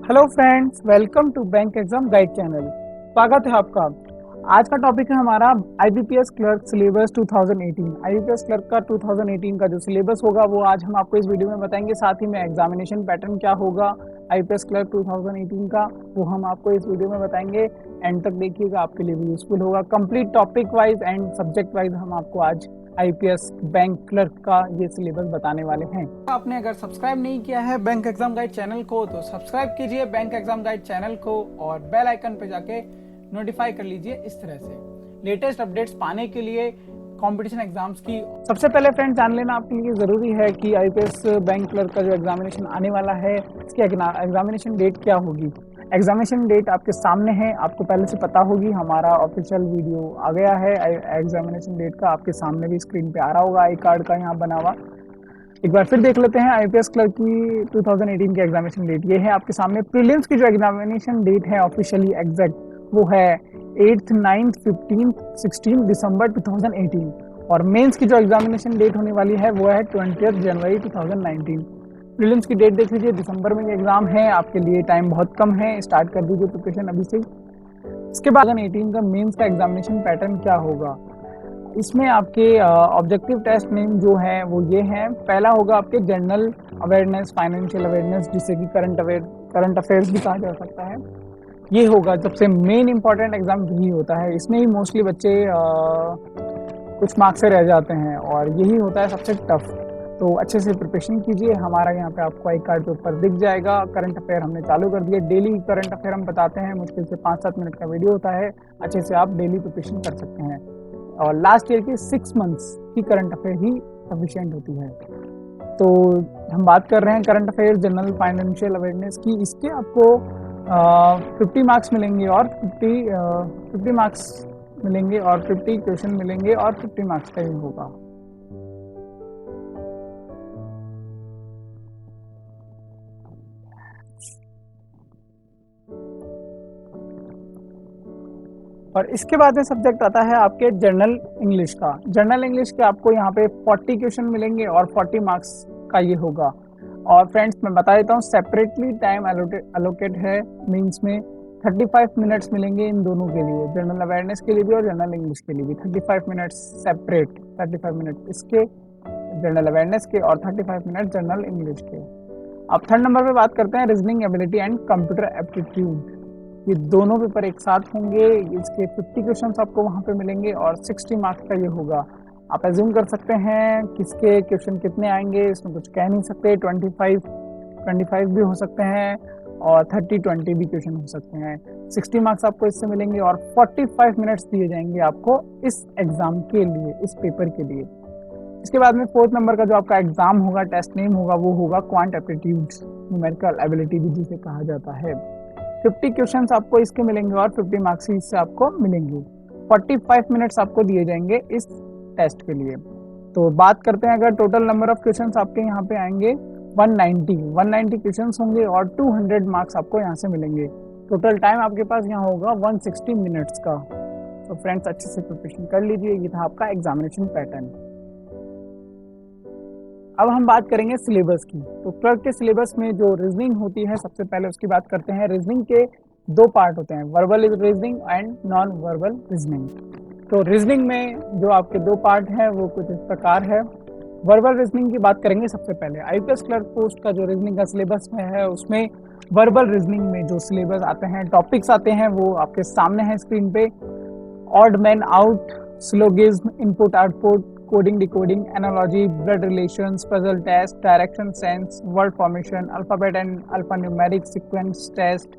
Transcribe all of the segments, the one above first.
Hello friends, welcome to bank exam guide channel. स्वागत है आपका। आज का टॉपिक है हमारा IBPS clerk syllabus 2018। IBPS clerk का 2018 का जो सिलेबस होगा वो आज हम आपको इस वीडियो में बताएंगे। साथ ही में एग्जामिनेशन पैटर्न क्या होगा आईबीपीएस क्लर्क 2018 का वो हम आपको इस वीडियो में बताएंगे। एंड तक देखिएगा, आपके लिए भी यूजफुल होगा। Complete topic wise and subject wise हम आपको आज आईपीएस बैंक क्लर्क का ये सिलेबस बताने वाले हैं। आपने अगर सब्सक्राइब नहीं किया है बैंक एग्जाम गाइड चैनल को तो सब्सक्राइब कीजिए बैंक एग्जाम गाइड चैनल को और बेल आइकन पे जाके नोटिफाई कर लीजिए। इस तरह से लेटेस्ट अपडेट्स पाने के लिए कंपटीशन एग्जाम्स की। सबसे पहले फ्रेंड्स, जान लेना आपके लिए जरूरी है कि आईपीएस बैंक क्लर्क का जो एग्जामिनेशन आने वाला है इसकी एग्जामिनेशन डेट क्या होगी। एग्जामिनेशन डेट आपके सामने है, आपको पहले से पता होगी। हमारा ऑफिशियल वीडियो आ गया है एग्जामिनेशन डेट का, आपके सामने भी स्क्रीन पे आ रहा होगा आई कार्ड का यहाँ बना हुआ। एक बार फिर देख लेते हैं आईपीएस क्लर्क की 2018 की एग्जामिनेशन डेट। ये है आपके सामने। प्रीलिम्स की जो एग्जामिनेशन डेट है ऑफिशियली एग्जैक्ट वो है 8th, 9th, 15th, 16 दिसंबर 2018 और मेंस की जो एग्जामिनेशन डेट होने वाली है वो है 20th जनवरी 2019। प्रीलिम्स की डेट देख लीजिए, दिसंबर में एग्जाम है, आपके लिए टाइम बहुत कम है, स्टार्ट कर दीजिए प्रिपरेशन अभी से। इसके बाद 2018 का मेंस का एग्जामिनेशन पैटर्न क्या होगा। इसमें आपके ऑब्जेक्टिव टेस्ट नेम जो है वो ये है। पहला होगा आपके जनरल अवेयरनेस, फाइनेंशियल अवेयरनेस, जिसे कि करंट अफेयर्स भी कहा जा सकता है। ये होगा सबसे मेन इंपॉर्टेंट एग्जाम यही होता है। इसमें ही मोस्टली बच्चे कुछ मार्क्स से रह जाते हैं और यही होता है सबसे टफ। तो अच्छे से प्रिपरेशन कीजिए। हमारा यहाँ पे आपको आई कार्ड के ऊपर दिख जाएगा। करंट अफेयर हमने चालू कर दिया, डेली करंट अफेयर हम बताते हैं। मुश्किल से 5-7 मिनट का वीडियो होता है, अच्छे से आप डेली प्रिपरेशन कर सकते हैं। और लास्ट ईयर की 6 मंथ्स की करंट अफेयर ही सफिशिएंट होती है। तो हम बात कर रहे हैं current affair general financial awareness की। इसके आपको 50 मार्क्स मिलेंगे और 50 मार्क्स मिलेंगे और 50 क्वेश्चन मिलेंगे और 50 मार्क्स का ही होगा। और इसके बाद में सब्जेक्ट आता है आपके जनरल इंग्लिश का। जनरल इंग्लिश के आपको यहाँ पे 40 क्वेश्चन मिलेंगे और 40 मार्क्स का ये होगा। और फ्रेंड्स, मैं बता देता हूँ सेपरेटली टाइम अलोकेट है मीन्स में 35 मिनट्स मिलेंगे इन दोनों के लिए, जनरल अवेयरनेस के लिए भी और जनरल इंग्लिश के लिए भी। 35 मिनट्स सेपरेट, 35 मिनट इसके जनरल अवेयरनेस के और 35 मिनट जनरल इंग्लिश के। अब थर्ड नंबर पे बात करते हैं reasoning ability and computer aptitude. ये दोनों पेपर एक साथ होंगे। इसके 50 क्वेश्चन आपको वहाँ पे मिलेंगे और 60 मार्क्स का ये होगा। आप एज्यूम कर सकते हैं किसके क्वेश्चन कितने आएंगे, इसमें कुछ कह नहीं सकते। 25 भी हो सकते हैं और 30-20 भी क्वेश्चन हो सकते हैं। 60 मार्क्स आपको इससे मिलेंगे और 45 मिनट्स दिए जाएंगे आपको इस एग्जाम के लिए, इस पेपर के लिए। इसके बाद में फोर्थ नंबर का जो आपका एग्जाम होगा, टेस्ट नेम होगा, वो होगा क्वांट एप्टीट्यूड न्यूमेरिकल एबिलिटी भी जिसे कहा जाता है। 50 क्वेश्चंस आपको इसके मिलेंगे और 50 मार्क्स इससे आपको मिलेंगे। 45 मिनट्स आपको दिए जाएंगे इस टेस्ट के लिए। तो बात करते हैं, अगर टोटल नंबर ऑफ क्वेश्चंस आपके यहाँ पे आएंगे 190 क्वेश्चंस होंगे और 200 मार्क्स आपको यहाँ से मिलेंगे। टोटल टाइम आपके पास यहाँ होगा 160 मिनट्स का। तो फ्रेंड्स, अच्छे से प्रिपरेशन कर लीजिए। ये था आपका एग्जामिनेशन पैटर्न। अब हम बात करेंगे सिलेबस की। तो क्लर्क के सिलेबस में जो रीजनिंग होती है, सबसे पहले उसकी बात करते हैं। रीजनिंग के दो पार्ट होते हैं, verbal reasoning and non verbal reasoning. तो रीजनिंग में जो आपके दो पार्ट हैं वो कुछ इस प्रकार है। वर्बल रीजनिंग की बात करेंगे सबसे पहले। आईपीएस क्लर्क पोस्ट का जो रीजनिंग का सिलेबस में है उसमें वर्बल रीजनिंग में जो सिलेबस आते हैं, टॉपिक्स आते हैं, वो आपके सामने है स्क्रीन पे। Odd man out, syllogism, input output, coding decoding, analogy, blood relations, puzzle test, direction sense, word formation, alphabet and alphanumeric sequence test,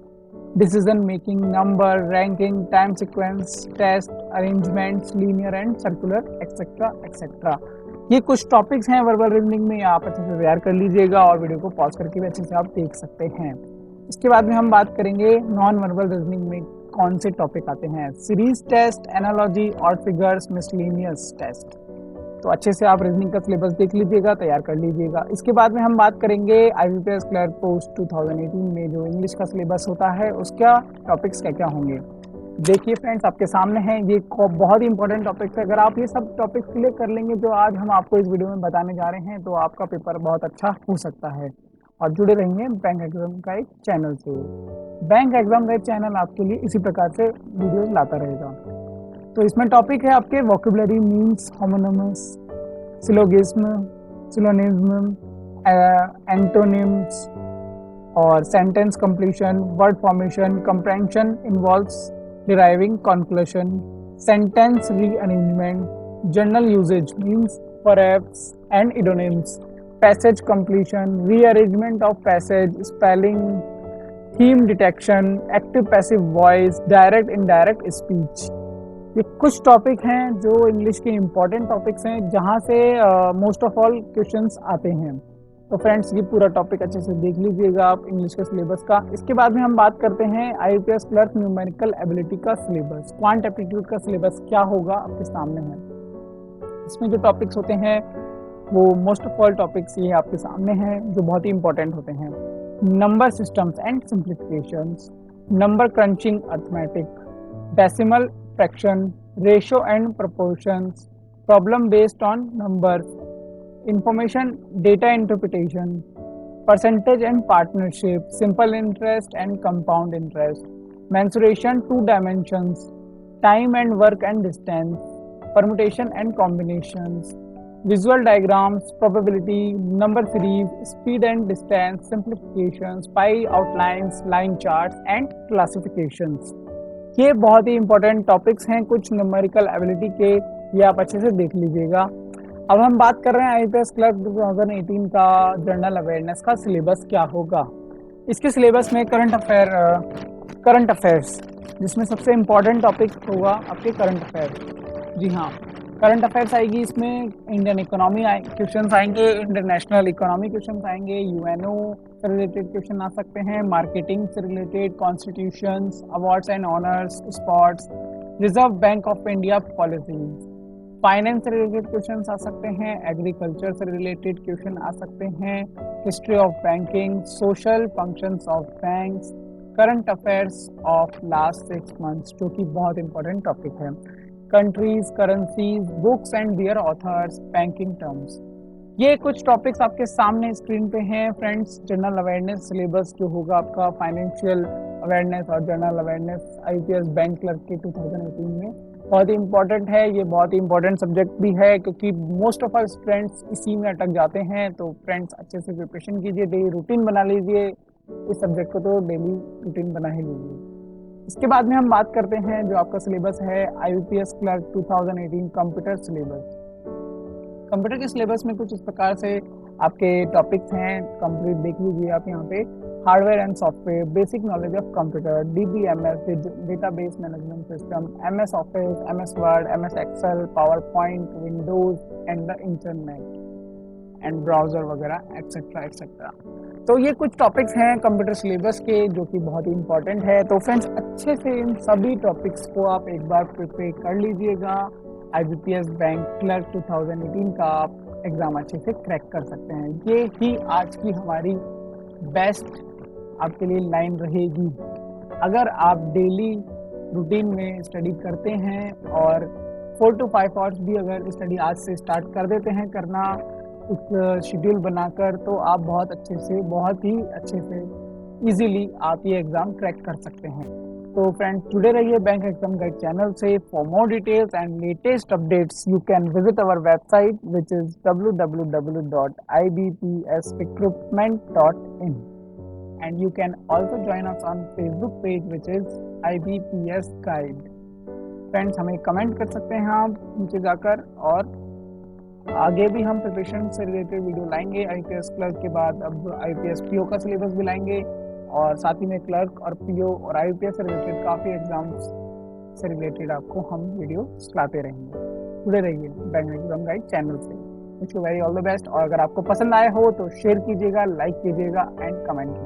decision making, number, ranking, time sequence test, arrangements, linear and circular, etcetera etcetera. ये कुछ topics हैं verbal reasoning में, आप अच्छे से तैयार कर लीजिएगा और वीडियो को पॉज करके भी अच्छे से आप देख सकते हैं। इसके बाद में हम बात करेंगे नॉन वर्बल रीजनिंग में कौन से टॉपिक आते हैं। Series test, analogy, odd figures, miscellaneous test. तो अच्छे से आप रीजनिंग का सिलेबस देख लीजिएगा, तैयार कर लीजिएगा। इसके बाद में हम बात करेंगे आईबीपीएस क्लर्क पोस्ट 2018 में जो इंग्लिश का सिलेबस होता है उसका टॉपिक्स क्या क्या होंगे। देखिए फ्रेंड्स, आपके सामने है, ये बहुत ही इंपॉर्टेंट टॉपिक्स है। अगर आप ये सब टॉपिक्स क्लियर कर लेंगे जो आज हम आपको इस वीडियो में बताने जा रहे हैं तो आपका पेपर बहुत अच्छा हो सकता है। और जुड़े रहिए बैंक एग्जाम गाइड चैनल से। बैंक एग्जाम गाइड चैनल आपके लिए इसी प्रकार से वीडियोस लाता रहेगा। तो इसमें टॉपिक है आपके vocabulary, means, homonyms, syllogism, synonyms, antonyms और sentence completion, word formation, comprehension involves deriving conclusion, sentence rearrangement, general usage means, perhaps and idioms, passage completion, rearrangement of passage, spelling, theme detection, active passive voice, direct indirect speech. ये कुछ topic हैं जो English के important topics हैं जहाँ से most of all questions आते हैं। तो फ्रेंड्स ये पूरा टॉपिक अच्छे से देख लीजिएगा आप इंग्लिश के सिलेबस का। इसके बाद में हम बात करते हैं IBPS क्लर्क न्यूमेरिकल एबिलिटी का सिलेबस। क्वांट एप्टीट्यूड का सिलेबस क्या होगा आपके सामने है। इसमें जो टॉपिक्स होते हैं वो मोस्ट ऑफ ऑल टॉपिक्स ये आपके सामने हैं जो बहुत ही इंपॉर्टेंट होते हैं। Number systems and simplifications, number crutching arithmetic, decimal fraction, ratio and proportions, problem based on numbers, information data interpretation, percentage and partnership, simple interest and compound interest, mensuration 2 dimensions, time and work and distance, permutation and combinations, visual diagrams, probability, number series, speed and distance, simplifications, pie outlines, line charts and classifications। ये बहुत ही important topics हैं कुछ numerical ability के, ये आप अच्छे से देख लीजिएगा। अब हम बात कर रहे हैं IBPS क्लर्क 2018 का जनरल अवेयरनेस का सिलेबस क्या होगा। इसके सिलेबस में करंट अफेयर्स जिसमें सबसे इम्पॉर्टेंट टॉपिक होगा आपके करंट अफेयर्स। जी हाँ, करंट अफेयर्स आएगी, इसमें इंडियन इकोनॉमी क्वेश्चंस आएंगे, इंटरनेशनल इकोनॉमी क्वेश्चंस आएंगे, UNO से रिलेटेड क्वेश्चन आ सकते हैं, मार्केटिंग से related, constitutions, awards and honours, sports, reserve bank of India policies, finance से रिलेटेड क्वेश्चन आ सकते हैं, एग्रीकल्चर से रिलेटेड क्वेश्चन आ सकते हैं, history of banking, social functions of banks, current affairs of last 6 months जो कि बहुत इंपॉर्टेंट टॉपिक है, countries, currencies, books and there authors, banking terms. ये कुछ टॉपिक्स आपके सामने स्क्रीन पे हैं फ्रेंड्स। जनरल अवेयरनेस सिलेबस जो होगा आपका फाइनेंशियल अवेयरनेस और general awareness IBPS bank clerk के 2018 में बहुत ही इंपॉर्टेंट है। ये बहुत ही इंपॉर्टेंट सब्जेक्ट भी है क्योंकि मोस्ट ऑफ आवर स्टूडेंट्स इसी में अटक जाते हैं। तो फ्रेंड्स अच्छे से प्रिपरेशन कीजिए, डेली रूटीन बना लीजिए, इस सब्जेक्ट को तो डेली रूटीन बना ही लीजिए। इसके बाद में हम बात करते हैं जो आपका सिलेबस है IBPS clerk 2018 computer syllabus. Computer के सिलेबस में कुछ इस प्रकार से आपके टॉपिक्स हैं, कंप्लीट देख लीजिए आप यहाँ पे। Hardware and software, basic knowledge of computer, DBMS database management system, MS Office, MS Word, MS Excel, PowerPoint, Windows and the internet and browser वगैरह एक्सेट्रा एक्सेट्रा। तो ये कुछ टॉपिक्स हैं कंप्यूटर सिलेबस के जो कि बहुत ही इंपॉर्टेंट है। तो फ्रेंड्स अच्छे से इन सभी टॉपिक्स को आप एक बार प्रिपेयर कर लीजिएगा। IBPS बैंक क्लर्क 2018 का आप एग्जाम अच्छे से क्रैक कर सकते हैं। ये ही आज की हमारी बेस्ट आपके लिए लाइन रहेगी। अगर आप डेली रूटीन में स्टडी करते हैं और 4 to 5 आवर्स भी अगर स्टडी आज से स्टार्ट कर देते हैं करना एक शेड्यूल बनाकर, तो आप बहुत ही अच्छे से इजीली आप ये एग्ज़ाम क्रैक कर सकते हैं। तो फ्रेंड्स जुड़े रहिए बैंक एग्जाम गाइड चैनल से। For more details and latest updates you can visit our website which is www.ibpsrecruitment.in and you can also join us on Facebook page which is IBPS Guide। Friends हमें comment कर सकते हैं आप नीचे जाकर, और आगे भी हम प्रिपरेशन से रिलेटेड वीडियो लाएंगे। IBPS क्लर्क के बाद अब IBPS PO का सिलेबस भी लाएंगे, और साथ ही में क्लर्क और PO और IBPS से रिलेटेड काफ़ी एग्जाम्स से रिलेटेड आपको हम वीडियो लाते रहेंगे। जुड़े रहिए बैंक एग्जाम गाइड चैनल से। Wish you very all the best. और अगर आपको पसंद आए हो तो शेयर कीजिएगा, लाइक कीजिएगा एंड कमेंट कीजिएगा।